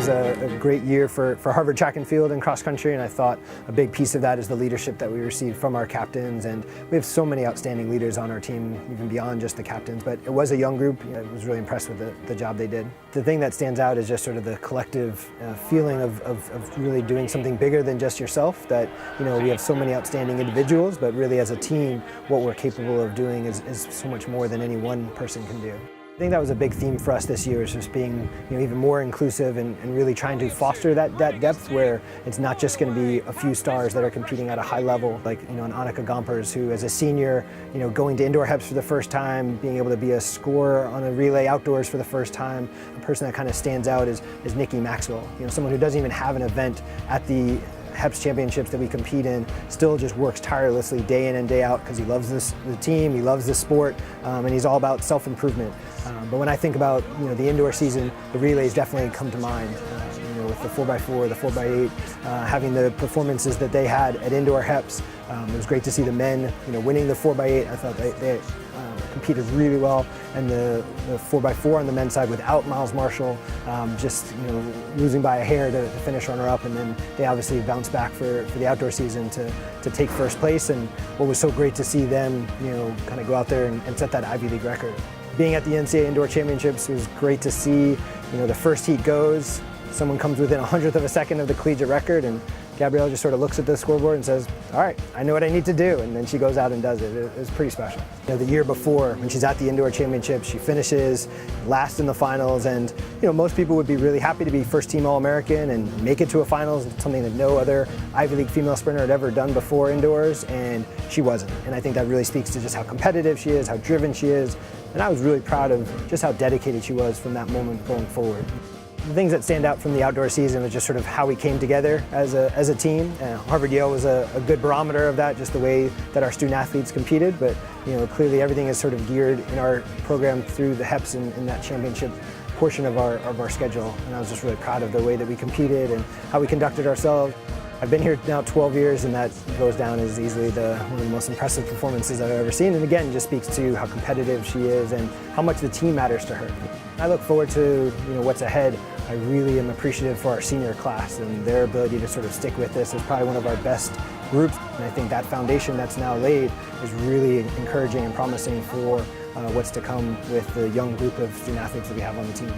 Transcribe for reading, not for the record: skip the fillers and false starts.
was a great year for Harvard track and field and cross country, and I thought a big piece of that is the leadership that we received from our captains, and we have so many outstanding leaders on our team, even beyond just the captains, but it was a young group. I was really impressed with the job they did. The thing that stands out is just sort of the collective feeling of really doing something bigger than just yourself, that we have so many outstanding individuals, but really as a team, what we're capable of doing is so much more than any one person can do. I think that was a big theme for us this year, is just being even more inclusive and really trying to foster that depth where it's not just going to be a few stars that are competing at a high level, like an Annika Gompers, who as a senior, going to indoor HEPS for the first time, being able to be a scorer on a relay outdoors for the first time. A person that kind of stands out is Nikki Maxwell, someone who doesn't even have an event at the HEPS championships that we compete in, still just works tirelessly day in and day out because he loves the team, he loves the sport, and he's all about self-improvement. But when I think about the indoor season, the relays definitely come to mind. With the 4x4, the 4x8, having the performances that they had at indoor HEPS. It was great to see the men winning the 4x8. I thought they competed really well, and the 4x4 on the men's side without Miles Marshall, just losing by a hair to finish runner-up, and then they obviously bounced back for the outdoor season to take first place. And what was so great to see them kind of go out there and set that Ivy League record. Being at the NCAA Indoor Championships was great to see. The first heat goes, someone comes within 100th of a second of the collegiate record, and Gabrielle just sort of looks at the scoreboard and says, all right, I know what I need to do, and then she goes out and does it. It was pretty special. The year before, when she's at the Indoor Championships, she finishes last in the finals, and most people would be really happy to be first-team All-American and make it to a finals, something that no other Ivy League female sprinter had ever done before indoors, and she wasn't. And I think that really speaks to just how competitive she is, how driven she is, and I was really proud of just how dedicated she was from that moment going forward. The things that stand out from the outdoor season was just sort of how we came together as a team. Harvard-Yale was a good barometer of that, just the way that our student athletes competed, but clearly everything is sort of geared in our program through the HEPS in that championship portion of our schedule. And I was just really proud of the way that we competed and how we conducted ourselves. I've been here now 12 years, and that goes down as easily one of the most impressive performances I've ever seen. And again, just speaks to how competitive she is and how much the team matters to her. I look forward to what's ahead. I really am appreciative for our senior class, and their ability to sort of stick with this is probably one of our best groups. And I think that foundation that's now laid is really encouraging and promising for what's to come with the young group of student athletes that we have on the team.